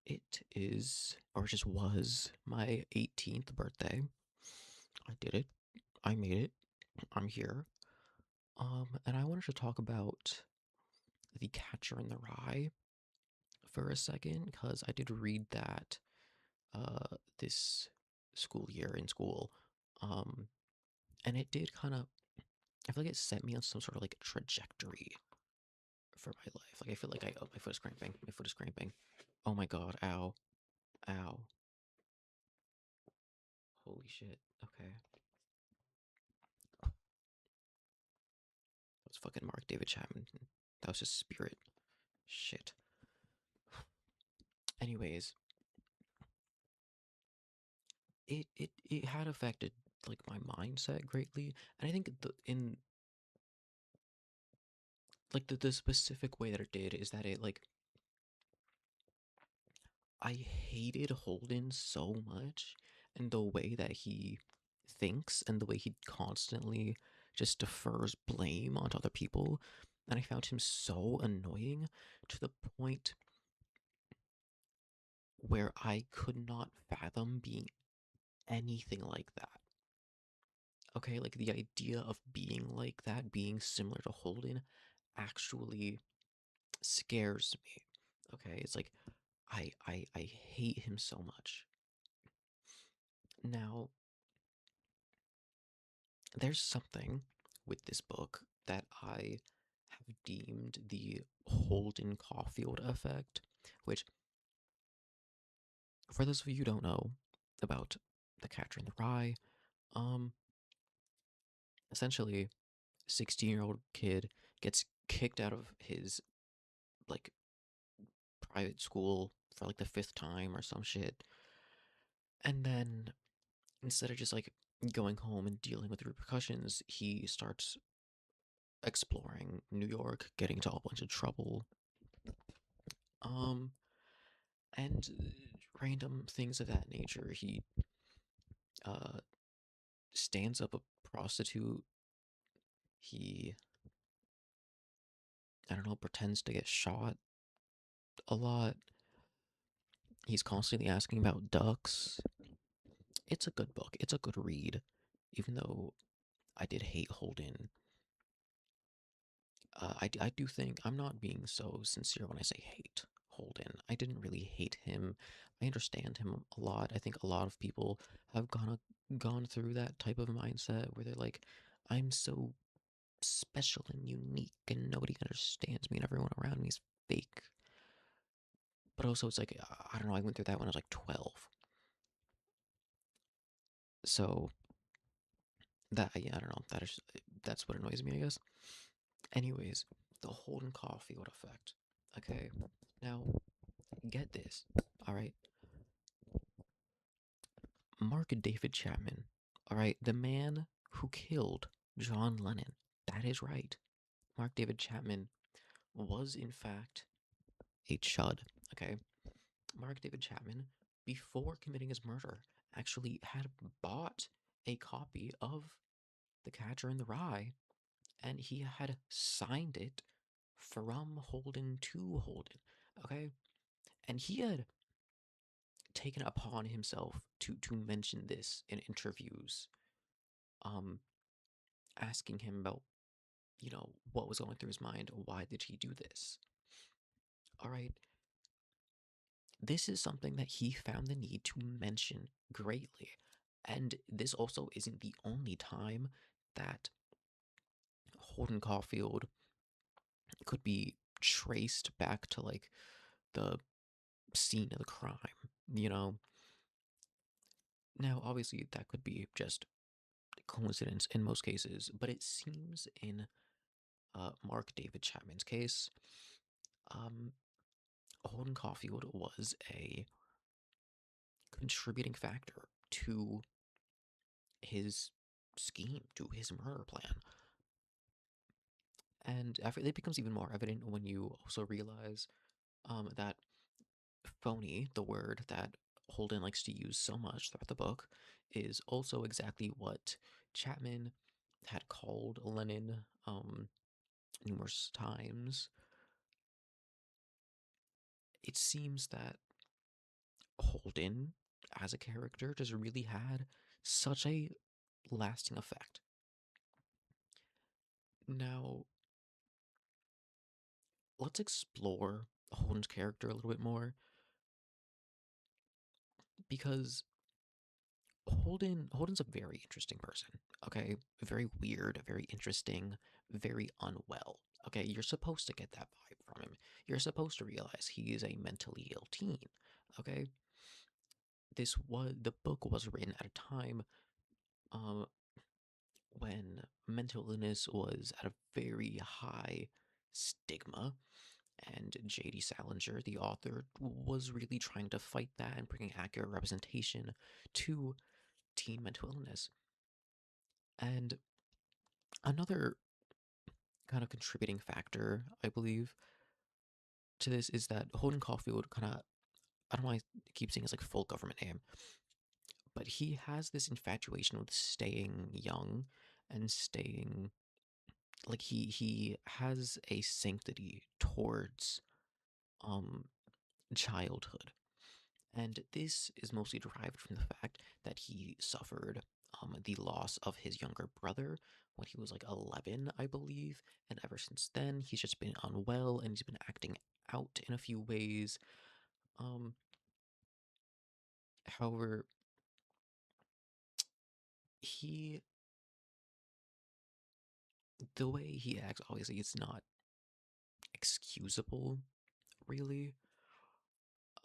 It is, or just was, my 18th birthday. I did it. I made it. I'm here. And I wanted to talk about The Catcher in the Rye for a second, because I did read that this school year in school. Um, and it did kind of, I feel like it set me on some sort of like trajectory for my life. Like I feel like oh, my foot is cramping. My foot is cramping. Oh my god, ow. Ow. Holy shit. Okay. That was fucking Mark David Chapman. That was his spirit. Shit. Anyways, it had affected like my mindset greatly, and I think in like the specific way that it did is that it like I hated Holden so much, and the way that he thinks and the way he constantly just defers blame onto other people, and I found him so annoying to the point where I could not fathom being anything like that. Okay, like the idea of being like that, being similar to Holden, actually scares me. Okay, it's like I hate him so much. Now, there's something with this book that I have deemed the Holden Caulfield effect, which, for those of you who don't know about The Catcher in the Rye, um, essentially, 16-year-old kid gets kicked out of his like private school for like the fifth time or some shit. And then instead of just like going home and dealing with the repercussions, he starts exploring New York, getting into a bunch of trouble, um, and random things of that nature. He uh stands up a prostitute. He, I don't know, pretends to get shot a lot. He's constantly asking about ducks. It's a good book. It's a good read, even though I did hate Holden. I do think I'm not being so sincere when I say hate Holden. I didn't really hate him. I understand him a lot. I think a lot of people have gone through that type of mindset where they're like, I'm so special and unique and nobody understands me and everyone around me is fake. But also it's like, I don't know, I went through that when I was like 12. So that, yeah, I don't know. That's what annoys me, I guess. Anyways, the Holden Caulfield effect. Okay, now get this. All right, Mark David Chapman. All right, the man who killed John Lennon. That is right. Mark David Chapman was in fact a chud. Okay, Mark David Chapman, before committing his murder, actually had bought a copy of The Catcher in the Rye, and he had signed it from Holden to Holden. Okay, and he had taken it upon himself to mention this in interviews, um, asking him about what was going through his mind. Why did he do this? All right, this is something that he found the need to mention greatly, and this also isn't the only time that Holden Caulfield could be traced back to like the scene of the crime. You know, now obviously that could be just coincidence in most cases, but it seems in Mark David Chapman's case, um, Holden Caulfield was a contributing factor to his scheme, to his murder plan. And it becomes even more evident when you also realize that phony, the word that Holden likes to use so much throughout the book, is also exactly what Chapman had called Lennon numerous times. It seems that Holden as a character just really had such a lasting effect. Now, let's explore Holden's character a little bit more because Holden's a very interesting person. Okay, very weird, very interesting, very unwell. Okay, you're supposed to get that vibe from him. You're supposed to realize he is a mentally ill teen. Okay, the book was written at a time um when mental illness was at a very high stigma, and J.D. Salinger, the author, was really trying to fight that and bring accurate representation to teen mental illness. And another kind of contributing factor, I believe, to this is that Holden Caulfield kind of, I don't know why I keep saying his like full government name, but he has this infatuation with staying young and staying like he has a sanctity towards um childhood. And this is mostly derived from the fact that he suffered the loss of his younger brother when he was like 11, I believe. And ever since then, he's just been unwell and he's been acting out in a few ways. Um, However, he, the way he acts, obviously, it's not excusable, really.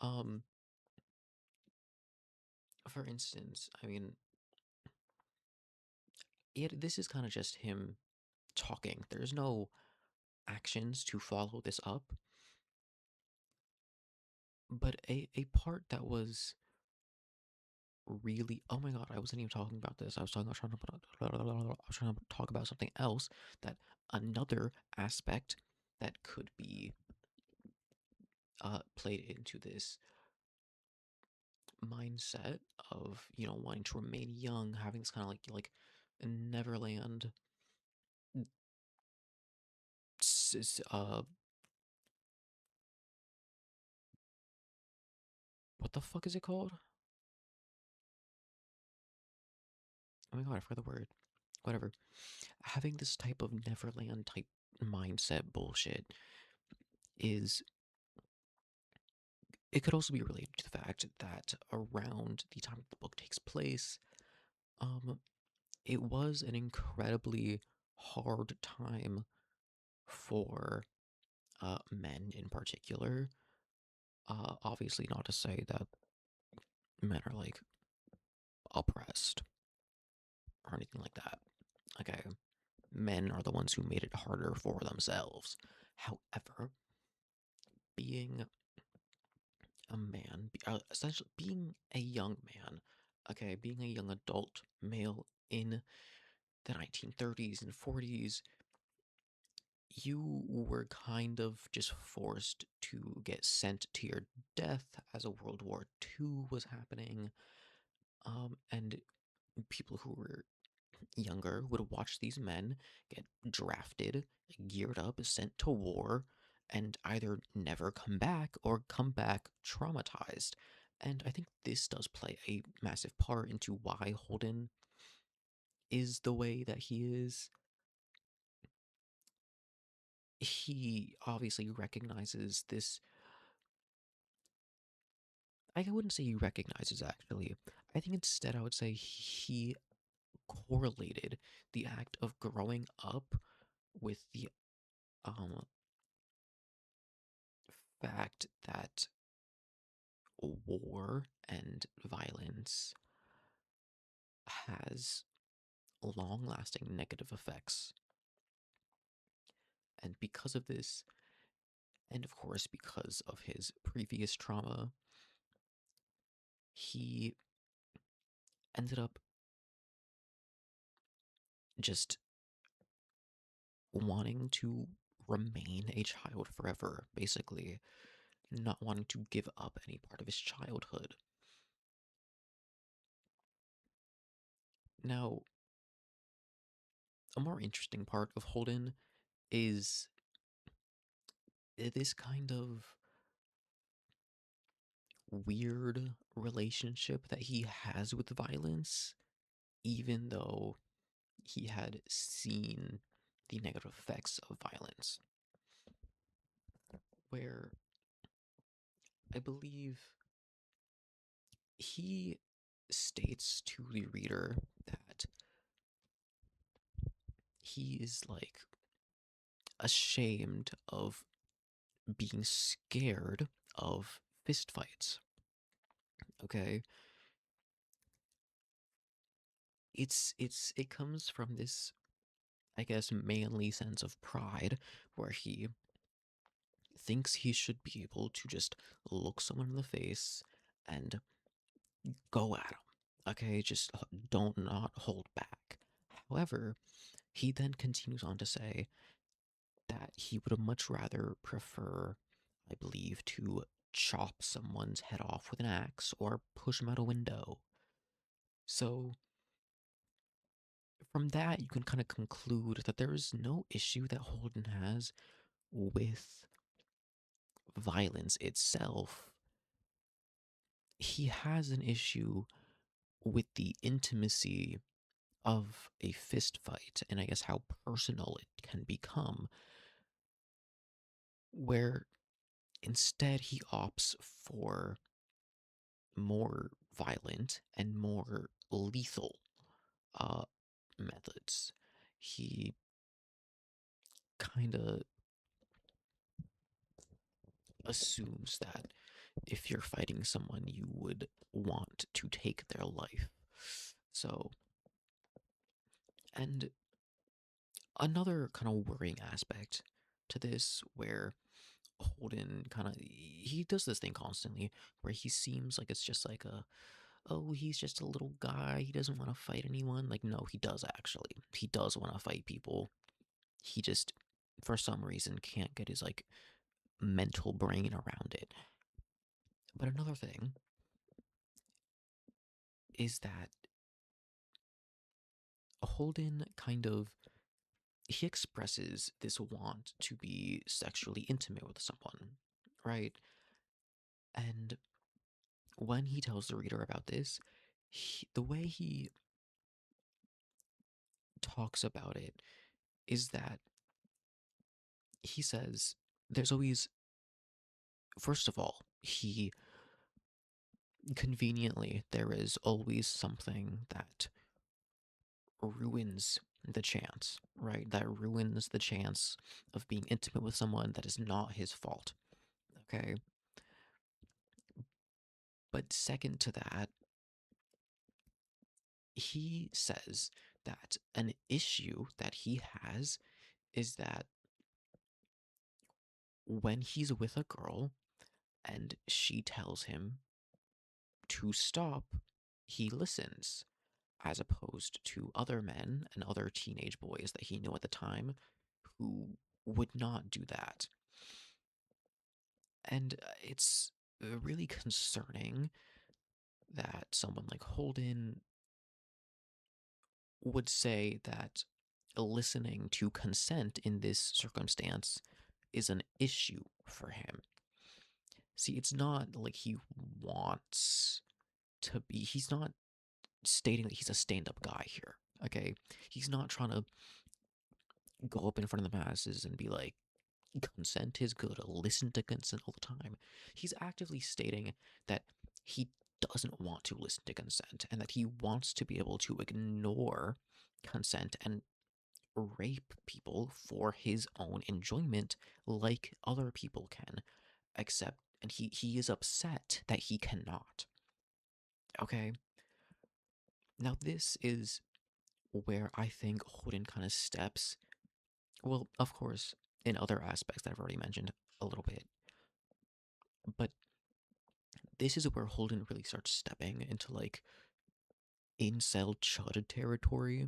Um, for instance, I mean, this is kind of just him talking. There's no actions to follow this up. But a part that was really, oh my god, I wasn't even talking about this. I was trying to talk about something else, that another aspect that could be played into this mindset of, wanting to remain young, having this kind of like Neverland what the fuck is it called? Oh my god, I forgot the word. Whatever. Having this type of Neverland type mindset bullshit is, it could also be related to the fact that around the time the book takes place, um, it was an incredibly hard time for men in particular. Obviously, not to say that men are like oppressed or anything like that. Okay, men are the ones who made it harder for themselves. However, being a man, essentially being a young man, okay, being a young adult male in the 1930s and 40s, you were kind of just forced to get sent to your death as a World War II was happening. And people who were younger would watch these men get drafted, geared up, sent to war, and either never come back or come back traumatized. And I think this does play a massive part into why Holden is the way that he is. He obviously recognizes this. I wouldn't say he recognizes, actually. I think instead I would say he correlated the act of growing up with the um fact that war and violence has long lasting negative effects. And because of this, and of course because of his previous trauma, he ended up just wanting to remain a child forever, basically, not wanting to give up any part of his childhood. Now, a more interesting part of Holden is this kind of weird relationship that he has with violence, even though he had seen the negative effects of violence. Where I believe he states to the reader that he is like ashamed of being scared of fistfights. Okay, it comes from this, I guess, manly sense of pride where he thinks he should be able to just look someone in the face and go at him. Okay, just don't not hold back. However, he then continues on to say that he would much rather prefer, I believe, to chop someone's head off with an axe or push him out a window. So, from that, you can kind of conclude that there is no issue that Holden has with violence itself. He has an issue with the intimacy of a fist fight and I guess how personal it can become, where instead he opts for more violent and more lethal uh, methods. He kind of assumes that if you're fighting someone, you would want to take their life. So, and another kind of worrying aspect to this, where Holden kind of he does this thing constantly, where he seems like it's just like a oh he's just a little guy, he doesn't want to fight anyone. Like no, he does actually. He does want to fight people. He just for some reason can't get his like mental brain around it. But another thing is that Holden kind of he expresses this want to be sexually intimate with someone, right? And when he tells the reader about this, the way he talks about it is that he says there's always, first of all, he conveniently, there is always something that ruins the chance, right? That ruins the chance of being intimate with someone that is not his fault, okay? But second to that, he says that an issue that he has is that when he's with a girl and she tells him to stop, he listens, as opposed to other men and other teenage boys that he knew at the time who would not do that. And it's really concerning that someone like Holden would say that listening to consent in this circumstance is an issue for him. See, it's not like he wants to be, he's not stating that he's a stand up guy here, okay? He's not trying to go up in front of the masses and be like, consent is good, listen to consent all the time. He's actively stating that he doesn't want to listen to consent and that he wants to be able to ignore consent and rape people for his own enjoyment like other people can, except and he is upset that he cannot. Okay? Now this is where I think Holden kind of steps, well, of course, in other aspects that I've already mentioned a little bit, but this is where Holden really starts stepping into like incel chud territory,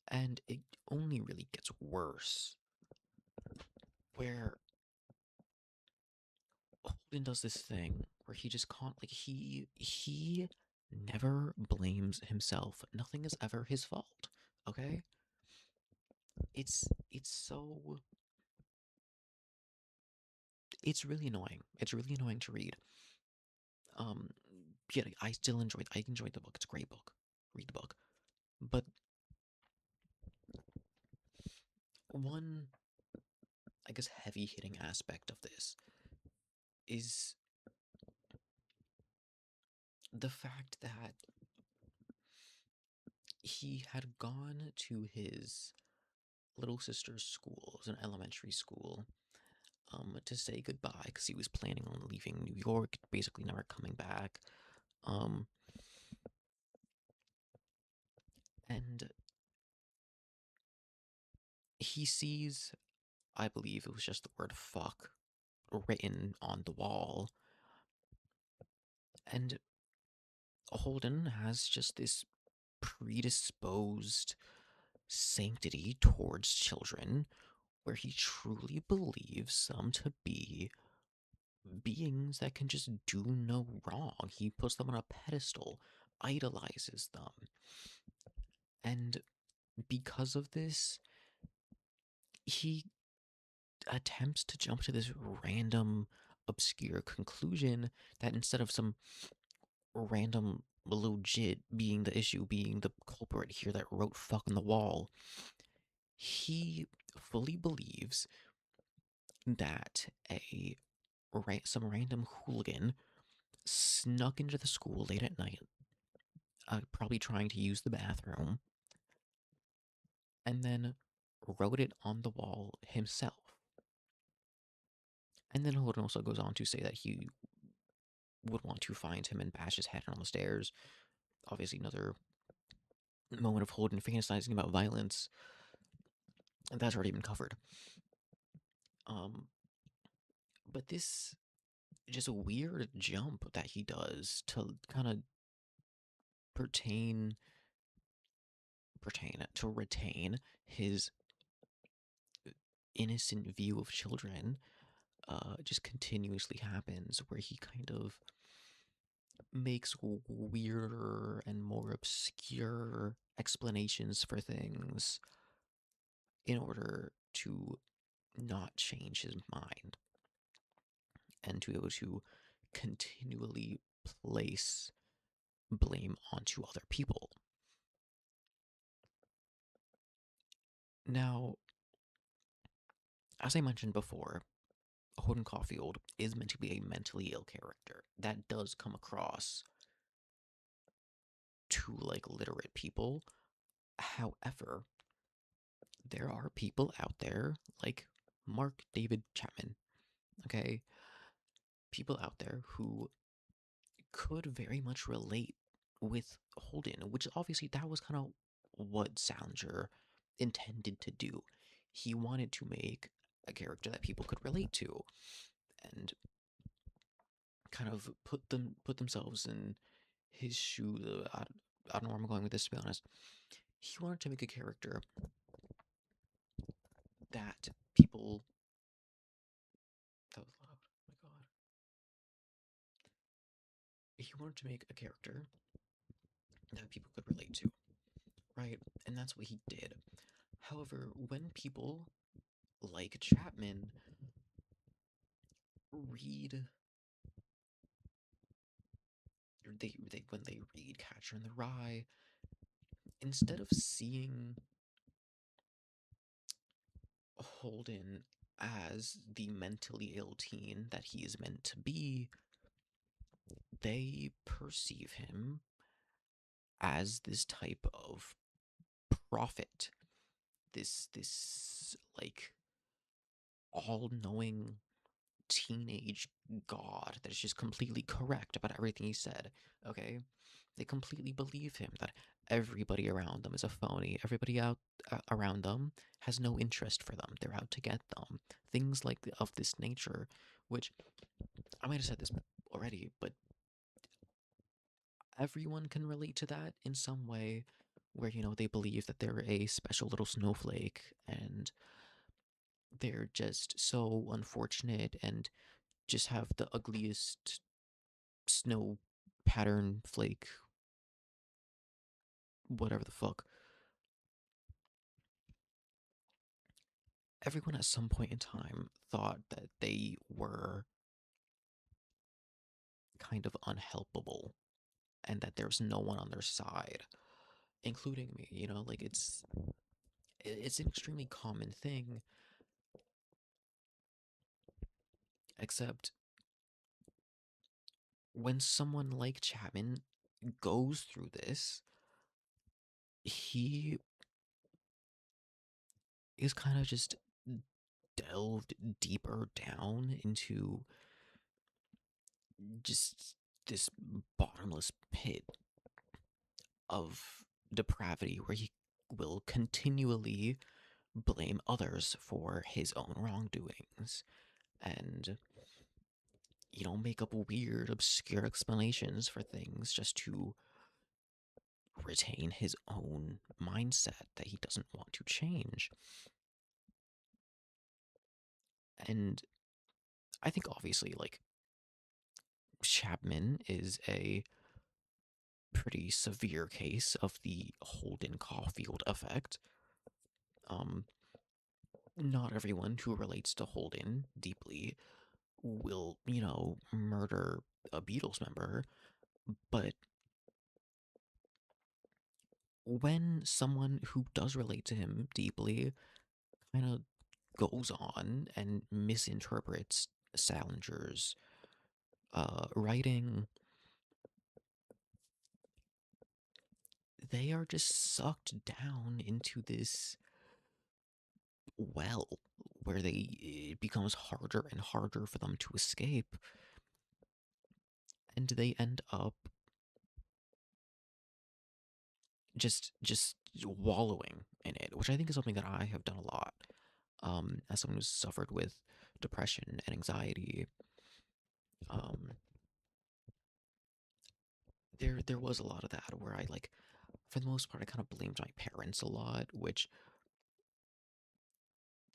and it only really gets worse. Where Holden does this thing where he just can't like he never blames himself. Nothing is ever his fault. Okay? It's so it's really annoying. It's really annoying to read. Um, yeah, I enjoyed the book. It's a great book. Read the book. But one, I guess, heavy hitting aspect of this is the fact that he had gone to his little sister's school, it was an elementary school, to say goodbye because he was planning on leaving New York, basically never coming back. Um, and he sees, I believe it was just the word fuck written on the wall, and Holden has just this predisposed sanctity towards children where he truly believes them to be beings that can just do no wrong. He puts them on a pedestal, idolizes them. And because of this, he attempts to jump to this random, obscure conclusion that instead of some random legit being the issue, being the culprit here that wrote fuck on the wall, he fully believes that some random hooligan snuck into the school late at night, probably trying to use the bathroom, and then wrote it on the wall himself. And then Holden also goes on to say that he would want to find him and bash his head on the stairs. Obviously, another moment of Holden fantasizing about violence, and that's already been covered. Um, but this just a weird jump that he does to kind of pertain to retain his innocent view of children just continuously happens where he kind of makes weirder and more obscure explanations for things in order to not change his mind and to be able to continually place blame onto other people. Now, as I mentioned before, Holden Caulfield is meant to be a mentally ill character. That does come across to like literate people. However, there are people out there like Mark David Chapman, okay? People out there who could very much relate with Holden, which obviously that was kind of what Salinger intended to do. He wanted to make a character that people could relate to and kind of put themselves in his shoes. I don't know where I'm going with this, to be honest. He wanted to make a character that people. That was loud. Oh my god. He wanted to make a character that people could relate to, right? And that's what he did. However, when people like Chapman read they when they read Catcher in the Rye, instead of seeing Holden as the mentally ill teen that he is meant to be, they perceive him as this type of prophet, this like all-knowing teenage god that is just completely correct about everything he said. Okay, they completely believe him that everybody around them is a phony. Everybody out around them has no interest for them. They're out to get them. Things like of this nature, which I might have said this already, but everyone can relate to that in some way where they believe that they're a special little snowflake and they're just so unfortunate and just have the ugliest snow pattern flake, whatever the fuck. Everyone at some point in time thought that they were kind of unhelpable and that there's no one on their side, including me. Like it's an extremely common thing, except when someone like Chapman goes through this, he is kind of just delved deeper down into just this bottomless pit of depravity where he will continually blame others for his own wrongdoings and make up weird obscure explanations for things just to retain his own mindset that he doesn't want to change. And I think obviously, like, Chapman is a pretty severe case of the Holden Caulfield effect. Um, Not everyone who relates to Holden deeply will, murder a Beatles member, but when someone who does relate to him deeply kind of goes on and misinterprets Salinger's writing, they are just sucked down into this well where it becomes harder and harder for them to escape, and they end up just wallowing in it, which I think is something that I have done a lot. As someone who's suffered with depression and anxiety, um, there was a lot of that where I, like, for the most part, I kind of blamed my parents a lot, which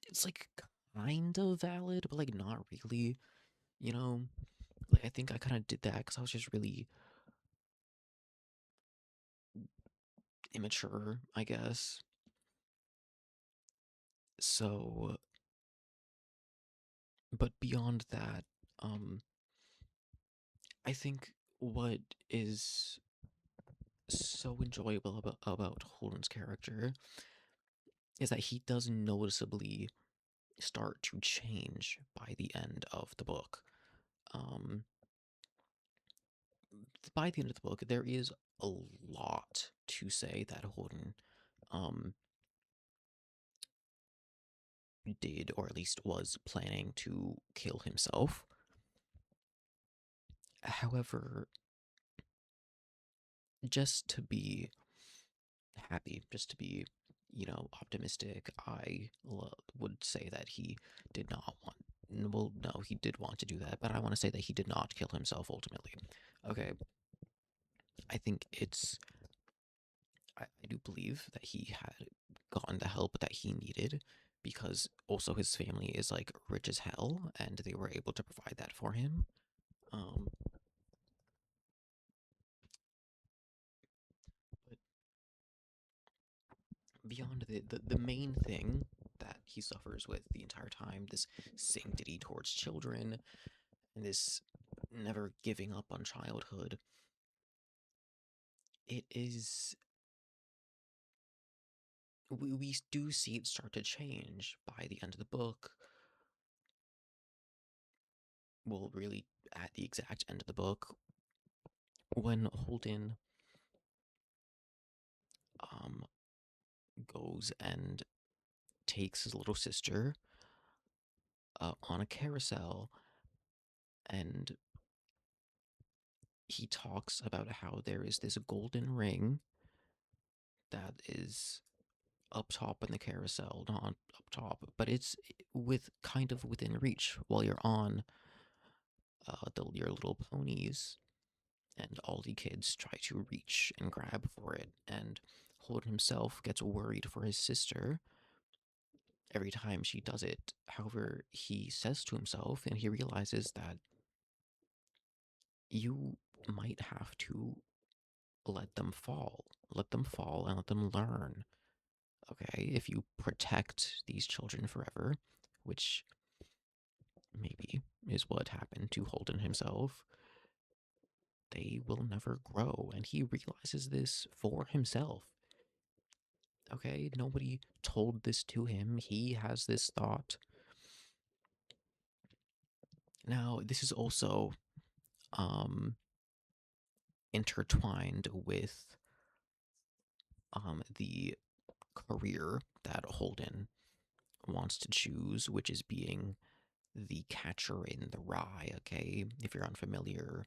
it's like kind of valid, but like not really. You know, like I think I kind of did that because I was just really immature, I guess. So, but beyond that, um, I think what is so enjoyable about Holden's character is that he does noticeably start to change by the end of the book. Um, by the end of the book, there is a lot to say that Holden um, did, or at least was planning to kill himself. However, just to be happy, just to be, optimistic, would say that he did not want. Well, no, he did want to do that, but I want to say that he did not kill himself ultimately. Okay, I think I do believe that he had gotten the help that he needed because also his family is like rich as hell and they were able to provide that for him. Um, but beyond the main thing that he suffers with the entire time, this sanctity towards children and this never giving up on childhood, it is we do see it start to change by the end of the book. Well, really, at the exact end of the book, when Holden um, goes and takes his little sister on a carousel, and he talks about how there is this golden ring that is up top in the carousel, not up top, but it's with kind of within reach while you're on your little ponies, and all the kids try to reach and grab for it, and Holden himself gets worried for his sister every time she does it. However, he says to himself, and he realizes that you might have to let them fall and let them learn. Okay, if you protect these children forever, which maybe is what happened to Holden himself, they will never grow. And he realizes this for himself. Okay, nobody told this to him. He has this thought. Now, this is also um, intertwined with the career that Holden wants to choose, which is being the catcher in the rye. Okay, if you're unfamiliar,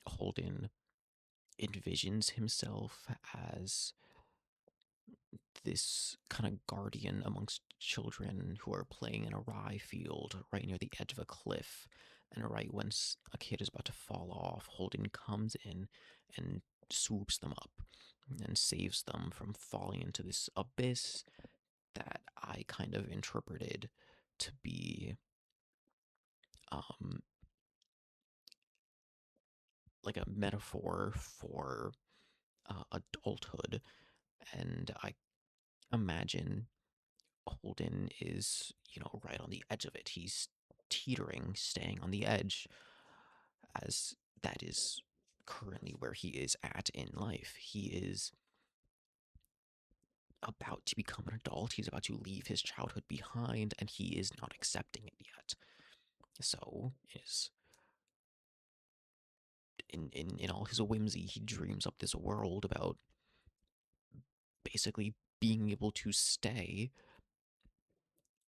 Holden envisions himself as this kind of guardian amongst children who are playing in a rye field right near the edge of a cliff. And right when a kid is about to fall off, Holden comes in and swoops them up and saves them from falling into this abyss that I kind of interpreted to be um, like a metaphor for adulthood. And I imagine Holden is, right on the edge of it. He's teetering, staying on the edge, as that is currently where he is at in life. He is about to become an adult. He's about to leave his childhood behind, and he is not accepting it yet. So, is in all his whimsy, he dreams up this world about basically being able to stay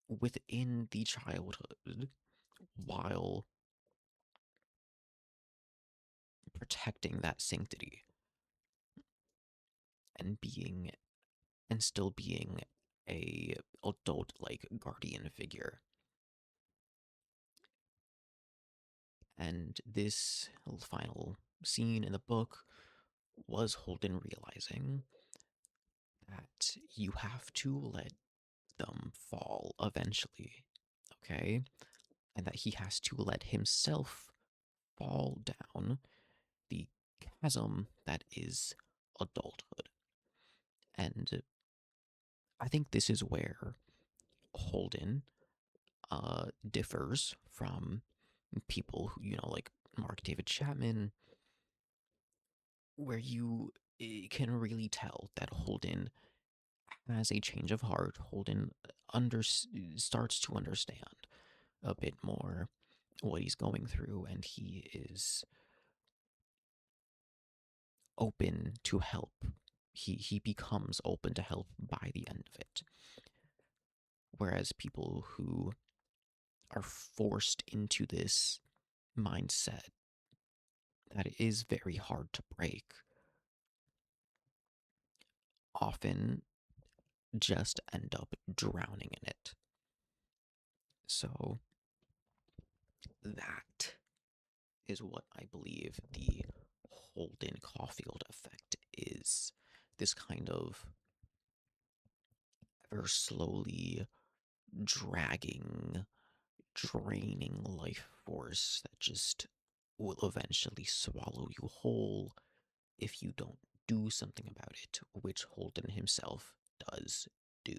within the childhood while protecting that sanctity and being and still being a adult like guardian figure. And this final scene in the book was Holden realizing that you have to let them fall eventually, okay? And that he has to let himself fall down the chasm that is adulthood. And I think this is where Holden differs from people who, like Mark David Chapman, where you can really tell that Holden has a change of heart. Holden starts to understand a bit more what he's going through, and he is open to help. He becomes open to help by the end of it. Whereas people who are forced into this mindset that is very hard to break often just end up drowning in it. So that is what I believe the Holden Caulfield effect is. This kind of ever slowly dragging, draining life force that just will eventually swallow you whole if you don't do something about it, which Holden himself does do.